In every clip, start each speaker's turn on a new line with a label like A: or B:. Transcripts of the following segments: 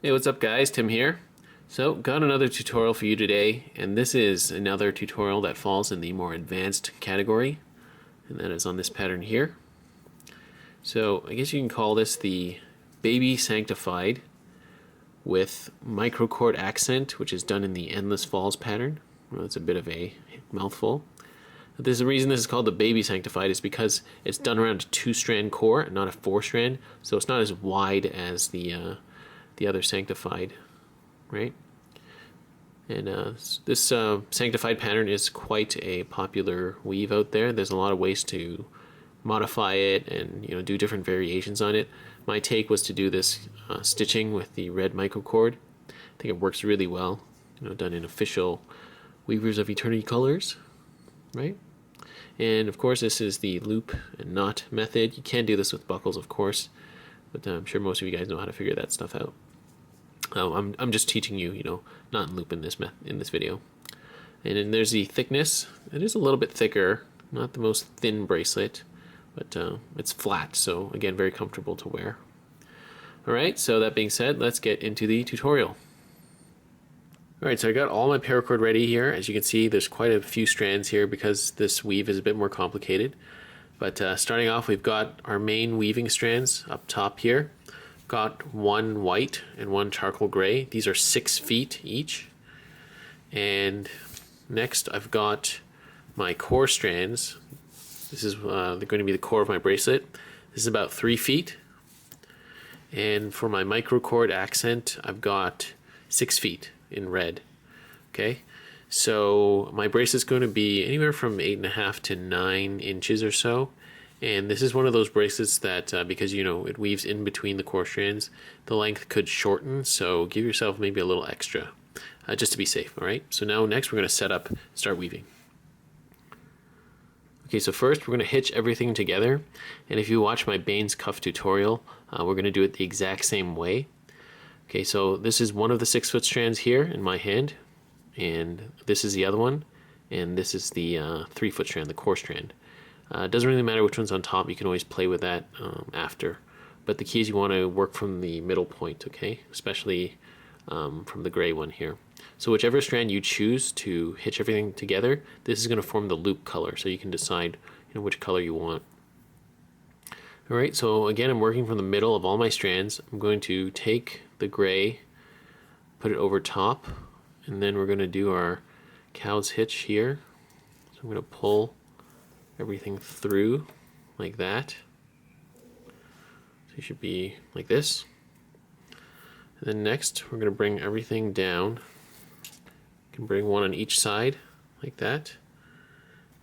A: Hey, what's up guys? Tim here. So, got another tutorial for you today, and this is another tutorial that falls in the more advanced category, and that is on this pattern here. So, I guess you can call this the Baby Sanctified with microcord accent, which is done in the Endless Falls pattern. Well, it's a bit of a mouthful. There's a reason this is called the Baby Sanctified is because it's done around a 2-strand core, not a 4-strand, so it's not as wide as the other Sanctified, right? And this Sanctified pattern is quite a popular weave out there. There's a lot of ways to modify it and do different variations on it. My take was to do this stitching with the red microcord. I think it works really well, done in official Weavers of Eternity colors, right? And of course this is the loop and knot method. You can do this with buckles, of course, but I'm sure most of you guys know how to figure that stuff out. I'm just teaching you, not loop in this video. And then there's the thickness. It is a little bit thicker, not the most thin bracelet, but it's flat, so again, very comfortable to wear. Alright, so that being said, let's get into the tutorial. Alright, so I got all my paracord ready here. As you can see, there's quite a few strands here because this weave is a bit more complicated. But starting off, we've got our main weaving strands up top here. Got one white and one charcoal gray. These are 6 feet each. And next I've got my core strands. This is they're going to be the core of my bracelet. This is about 3 feet. And for my microcord accent, I've got 6 feet in red. Okay, so my bracelet's going to be anywhere from 8.5 to 9 inches or so. And this is one of those bracelets that, because it weaves in between the core strands, the length could shorten, so give yourself maybe a little extra, just to be safe, alright? So now next we're going to set up, start weaving. Okay, so first we're going to hitch everything together, and if you watch my Bane's cuff tutorial, we're going to do it the exact same way. Okay, so this is one of the 6-foot strands here in my hand, and this is the other one, and this is the 3-foot strand, the core strand. It doesn't really matter which one's on top, you can always play with that after. But the key is you want to work from the middle point, okay? Especially from the gray one here. So whichever strand you choose to hitch everything together, this is going to form the loop color, so you can decide which color you want. Alright, so again, I'm working from the middle of all my strands. I'm going to take the gray, put it over top, and then we're going to do our cow's hitch here. So I'm going to pull everything through like that. So it should be like this. And then next we're going to bring everything down. You can bring one on each side like that.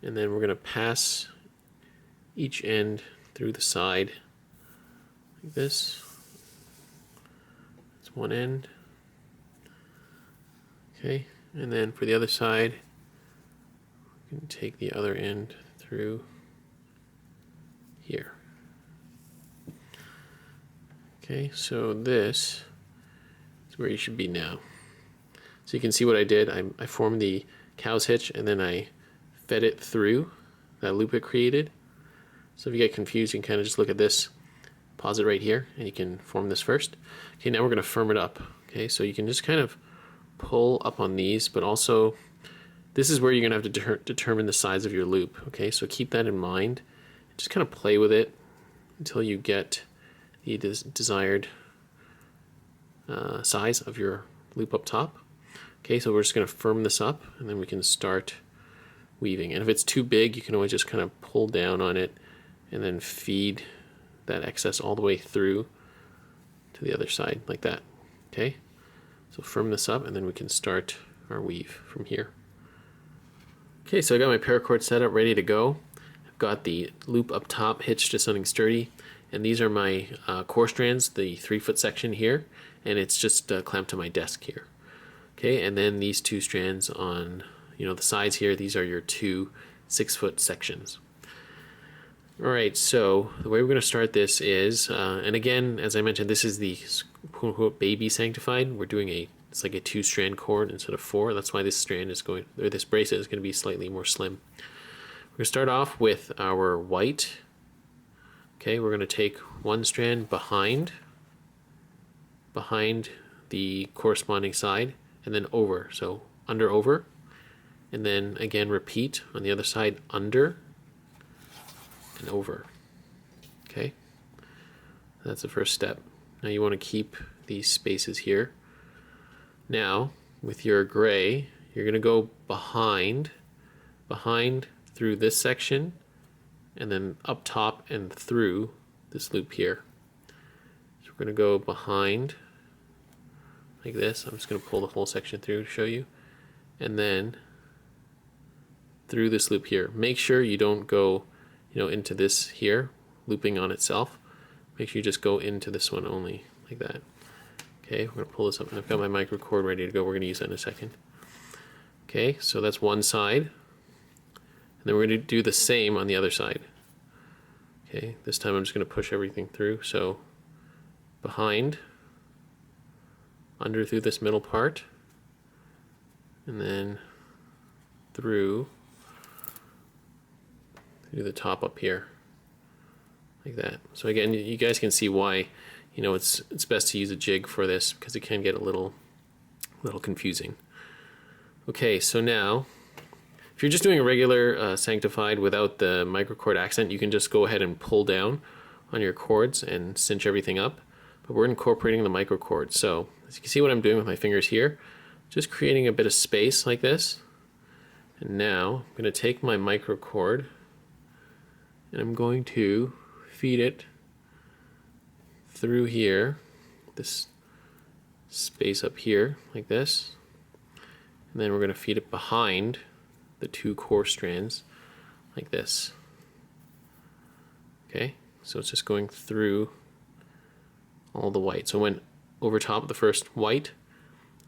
A: And then we're going to pass each end through the side like this. That's one end. Okay, and then for the other side, we can take the other end through here. Okay, so this is where you should be now. So you can see what I did. I formed the cow's hitch and then I fed it through that loop it created. So if you get confused, you can kind of just look at this, pause it right here, and you can form this first. Okay, now we're going to firm it up. Okay, so you can just kind of pull up on these, but also this is where you're going to have to determine the size of your loop. Okay, so keep that in mind. Just kind of play with it until you get the desired size of your loop up top. Okay, so we're just going to firm this up, and then we can start weaving. And if it's too big, you can always just kind of pull down on it and then feed that excess all the way through to the other side like that. Okay, so firm this up, and then we can start our weave from here. Okay, so I got my paracord set up, ready to go. I've got the loop up top hitched to something sturdy, and these are my core strands, the 3-foot section here, and it's just clamped to my desk here. Okay, and then these 2 strands on the sides here, these are your 2 6-foot sections. Alright, so the way we're going to start this is, and again, as I mentioned, this is the quote-unquote Baby Sanctified. We're doing it's like a 2-strand cord instead of 4. That's why this strand is this bracelet is going to be slightly more slim. We're going to start off with our white. Okay, we're going to take one strand behind the corresponding side, and then over. So under, over, and then again repeat on the other side, under and over. Okay, that's the first step. Now you want to keep these spaces here. Now with your gray, you're going to go behind through this section, and then up top and through this loop here. So we're going to go behind like this. I'm just going to pull the whole section through to show you, and then through this loop here. Make sure you don't go, into this here, looping on itself. Make sure you just go into this one only, like that. Okay, we're going to pull this up, and I've got my microcord ready to go. We're going to use that in a second. Okay, so that's one side. And then we're going to do the same on the other side. Okay, this time I'm just going to push everything through. So behind, under through this middle part, and then through the top up here, like that. So again, you guys can see why, it's best to use a jig for this, because it can get a little confusing. Okay, so now, if you're just doing a regular Sanctified without the microcord accent, you can just go ahead and pull down on your cords and cinch everything up. But we're incorporating the microcord. So as you can see what I'm doing with my fingers here, just creating a bit of space like this. And now I'm going to take my microcord and I'm going to feed it through here, this space up here like this. And then we're going to feed it behind the two core strands like this. Okay, so it's just going through all the white. So it went over top of the first white,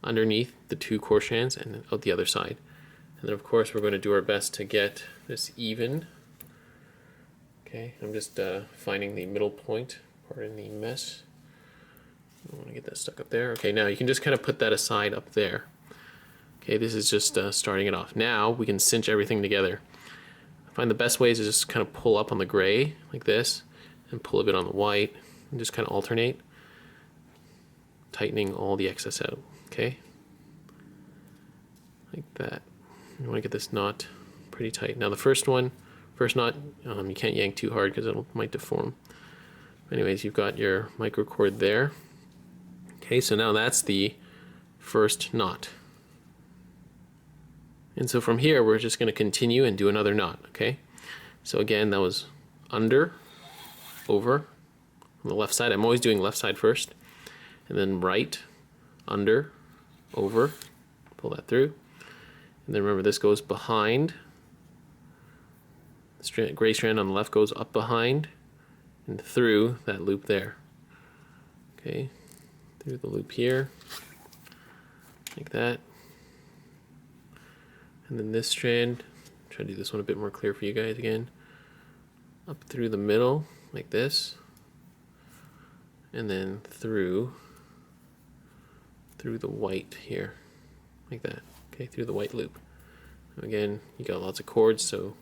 A: underneath the two core strands, and then out the other side. And then of course we're going to do our best to get this even. Okay, I'm just finding the middle point, pardon the mess. I don't want to get that stuck up there. Okay, now you can just kind of put that aside up there. Okay, this is just starting it off. Now we can cinch everything together. I find the best ways is just kind of pull up on the gray like this, and pull a bit on the white, and just kind of alternate, tightening all the excess out. Okay, like that. You want to get this knot pretty tight. Now the first knot, you can't yank too hard because it might deform. Anyways, you've got your microcord there. Okay, so now that's the first knot. And so from here, we're just going to continue and do another knot, okay? So again, that was under, over, on the left side. I'm always doing left side first. And then right, under, over, pull that through. And then remember, this goes behind. The gray strand on the left goes up behind and through that loop there. Okay, through the loop here, like that. And then this strand, try to do this one a bit more clear for you guys again, up through the middle like this, and then through the white here, like that. Okay, through the white loop. Again, you got lots of cords, so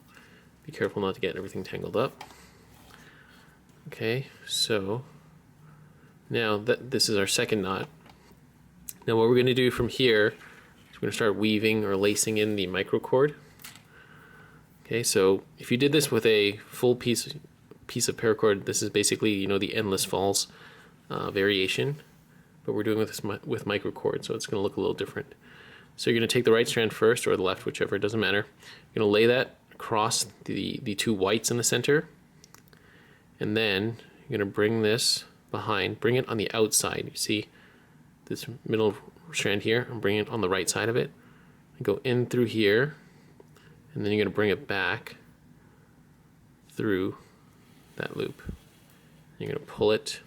A: be careful not to get everything tangled up. Okay, so now this is our second knot. Now what we're going to do from here is we're going to start weaving or lacing in the microcord. Okay, so if you did this with a full piece of paracord, this is basically, the endless falls variation, but we're doing this with microcord, so it's going to look a little different. So you're going to take the right strand first, or the left, whichever, it doesn't matter. You're going to lay that across the two whites in the center, and then you're going to bring this behind, bring it on the outside. You see this middle strand here, and bring it on the right side of it, and go in through here, and then you're going to bring it back through that loop. You're going to pull it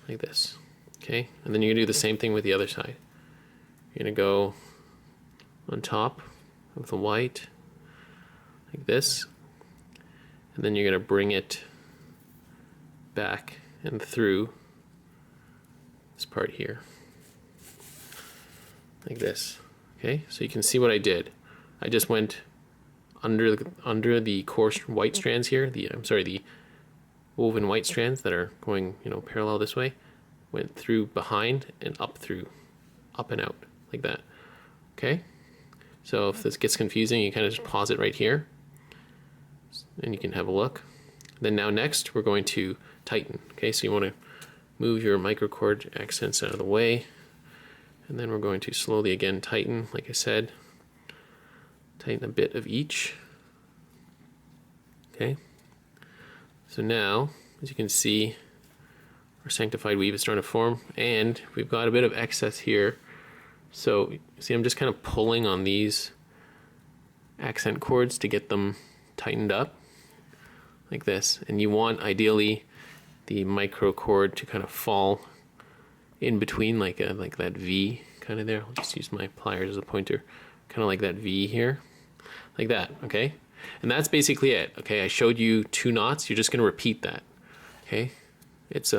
A: like this, okay? And then you're going to do the same thing with the other side. You're going to go on top of the white like this, and then you're going to bring it back and through this part here like this. Okay, so you can see what I did. I just went under the coarse white strands here, the woven white strands that are going parallel this way, went through behind and up and out like that. Okay, so if this gets confusing, you kind of just pause it right here and you can have a look. Then now next we're going to tighten. Okay, so you want to move your microcord accents out of the way, and then we're going to slowly again tighten, like I said, tighten a bit of each. Okay, so now as you can see, our sanctified weave is starting to form, and we've got a bit of excess here. So see, I'm just kind of pulling on these accent cords to get them tightened up like this. And you want ideally the micro cord to kind of fall in between, like that V kind of there. I'll just use my pliers as a pointer, kind of like that V here, like that. Okay, and that's basically it. Okay, I showed you 2 knots. You're just going to repeat that. Okay, it's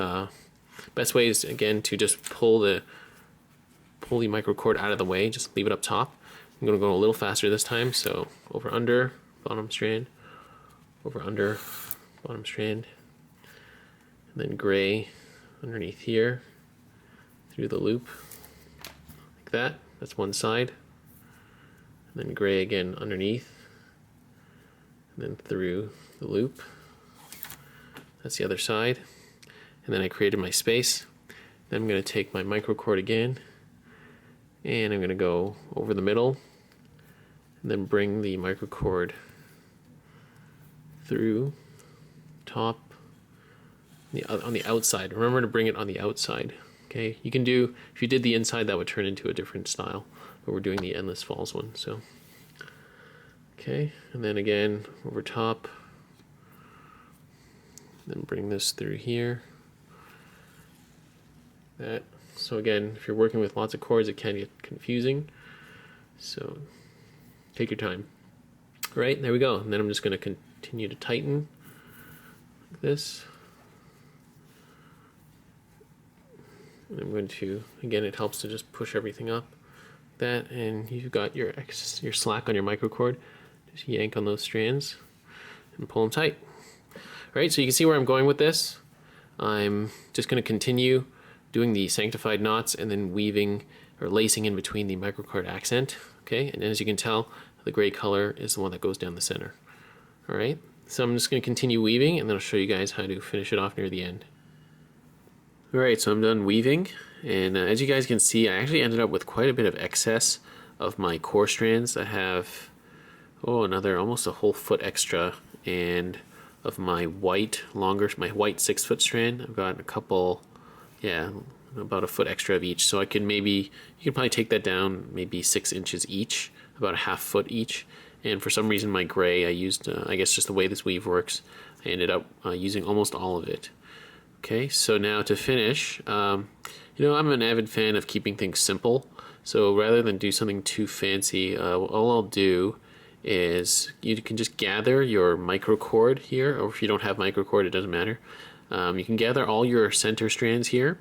A: best way is again to just pull the microcord out of the way, just leave it up top. I'm going to go a little faster this time, so over under, bottom strand, over under, bottom strand, and then gray underneath here, through the loop, like that. That's one side, and then gray again underneath, and then through the loop. That's the other side, and then I created my space. Then I'm going to take my microcord again, and I'm going to go over the middle and then bring the microcord through top on the outside. Remember to bring it on the outside. Okay, you can do, if you did the inside, that would turn into a different style, but we're doing the endless falls one. So okay, and then again over top, then bring this through here. That. So again, if you're working with lots of cords, it can get confusing. So take your time. All right, there we go. And then I'm just going to continue to tighten like this. And I'm going to, again, it helps to just push everything up. That, and you've got your slack on your microcord. Just yank on those strands and pull them tight. All right, so you can see where I'm going with this. I'm just going to continue doing the sanctified knots and then weaving or lacing in between the microcord accent. Okay, and as you can tell, the gray color is the one that goes down the center. All right, so I'm just going to continue weaving, and then I'll show you guys how to finish it off near the end. All right, so I'm done weaving, and as you guys can see, I actually ended up with quite a bit of excess of my core strands. I have another almost a whole foot extra, and of my white 6-foot strand, I've got a couple. Yeah, about a foot extra of each. So I can you can probably take that down maybe 6 inches each, about a ½ foot each. And for some reason my gray, I used, I guess just the way this weave works, I ended up using almost all of it. Okay, so now to finish, I'm an avid fan of keeping things simple. So rather than do something too fancy, all I'll do is you can just gather your microcord here, or if you don't have microcord, it doesn't matter. You can gather all your center strands here,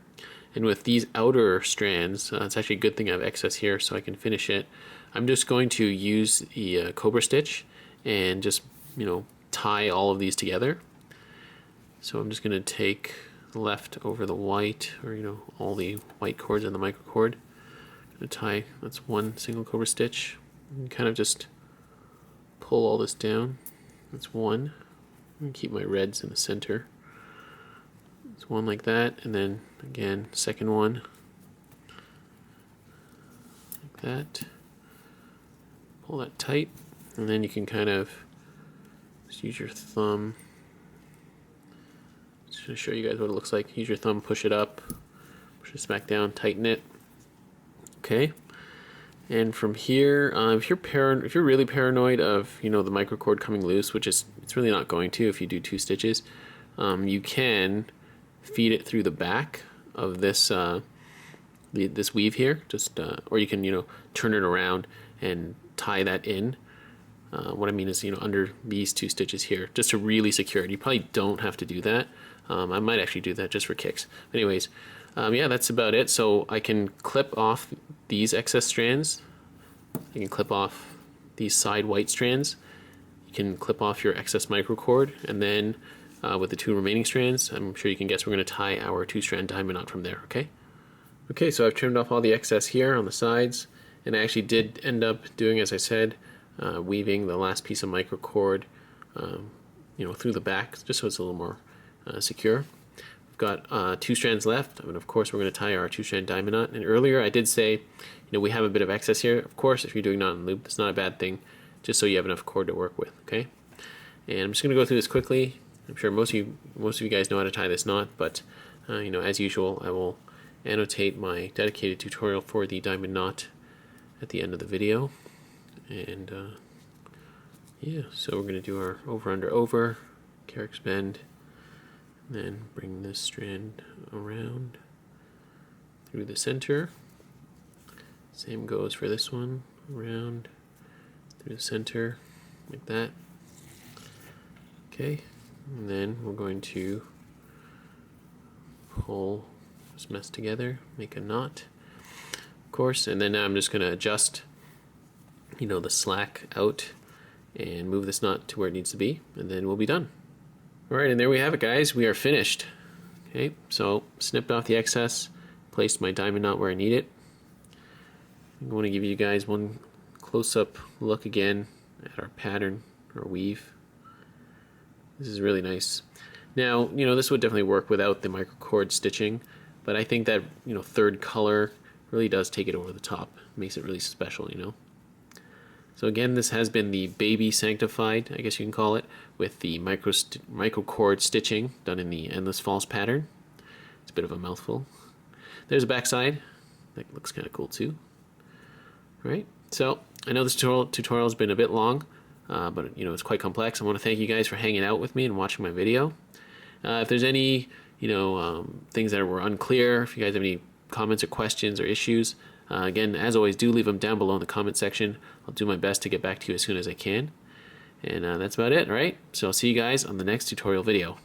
A: and with these outer strands, it's actually a good thing I have excess here so I can finish it. I'm just going to use the cobra stitch and just tie all of these together. So I'm just going to take left over the white, or all the white cords and the microcord. I'm going to tie, that's one single cobra stitch, and kind of just pull all this down. That's one. I'm going to keep my reds in the center. It's one like that, and then again, second one like that. Pull that tight, and then you can kind of just use your thumb. Just to show you guys what it looks like. Use your thumb, push it up, push this back down, tighten it. Okay, and from here, if you're really paranoid of the microcord coming loose, which it's really not going to if you do 2 stitches, you can feed it through the back of this this weave here, just or you can turn it around and tie that in. What I mean is under these 2 stitches here, just to really secure it. You probably don't have to do that. I might actually do that just for kicks. Anyways, yeah, that's about it. So I can clip off these excess strands. I can clip off these side white strands. You can clip off your excess microcord, and then with the 2 remaining strands. I'm sure you can guess we're going to tie our 2-strand diamond knot from there, okay? Okay, so I've trimmed off all the excess here on the sides, and I actually did end up doing, as I said, weaving the last piece of microcord through the back, just so it's a little more secure. We've got 2 strands left, and of course we're going to tie our 2-strand diamond knot. And earlier I did say, we have a bit of excess here. Of course, if you're doing knot and loop, it's not a bad thing, just so you have enough cord to work with, okay? And I'm just going to go through this quickly. I'm sure most of you guys know how to tie this knot, but as usual, I will annotate my dedicated tutorial for the diamond knot at the end of the video. And yeah, so we're going to do our over, under, over, Carrick's bend, and then bring this strand around through the center. Same goes for this one, around through the center, like that. Okay, and then we're going to pull this mess together, make a knot, of course, and then now I'm just going to adjust, the slack out and move this knot to where it needs to be, and then we'll be done. Alright, and there we have it, guys. We are finished. Okay, so snipped off the excess, placed my diamond knot where I need it. I'm going to give you guys one close-up look again at our pattern, our weave. This is really nice. Now, this would definitely work without the microcord stitching, but I think that, third color really does take it over the top. Makes it really special, So again, this has been the baby sanctified, I guess you can call it, with the microcord stitching done in the endless false pattern. It's a bit of a mouthful. There's a back side. That looks kind of cool too. All right, so I know this tutorial has been a bit long, but it's quite complex. I want to thank you guys for hanging out with me and watching my video. If there's any things that were unclear, if you guys have any comments or questions or issues, again, as always, do leave them down below in the comment section. I'll do my best to get back to you as soon as I can. And that's about it, all right? So I'll see you guys on the next tutorial video.